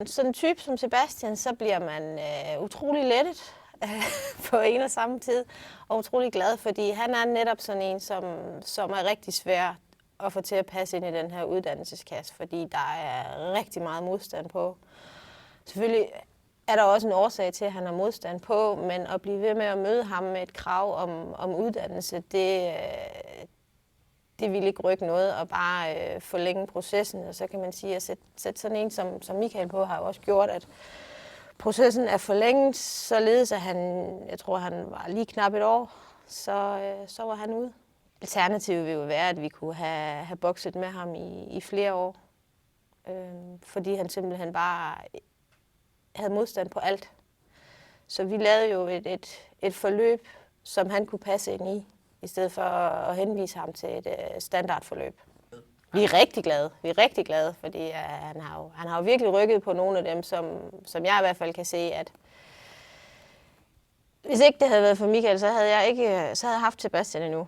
Sådan en type som Sebastian, så bliver man utrolig lettet på en og samme tid, og utrolig glad, fordi han er netop sådan en, som er rigtig svær at få til at passe ind i den her uddannelseskasse, fordi der er rigtig meget modstand på. Selvfølgelig er der også en årsag til, at han har modstand på, men at blive ved med at møde ham med et krav om uddannelse, det vil ikke rykke noget, og bare forlænge processen. Og så kan man sige, at sætte sådan en som Michael på, har jo også gjort, at processen er forlænget, således at jeg tror, han var lige knap et år, så var han ude. Alternativet vil jo være, at vi kunne have bokset med ham i flere år, fordi han simpelthen bare havde modstand på alt. Så vi lavede jo et forløb, som han kunne passe ind i stedet for at henvise ham til et standardforløb. Vi er rigtig glade, fordi han har jo virkelig rykket på nogle af dem, som jeg i hvert fald kan se, at hvis ikke det havde været for Michael, så havde jeg haft Sebastian endnu.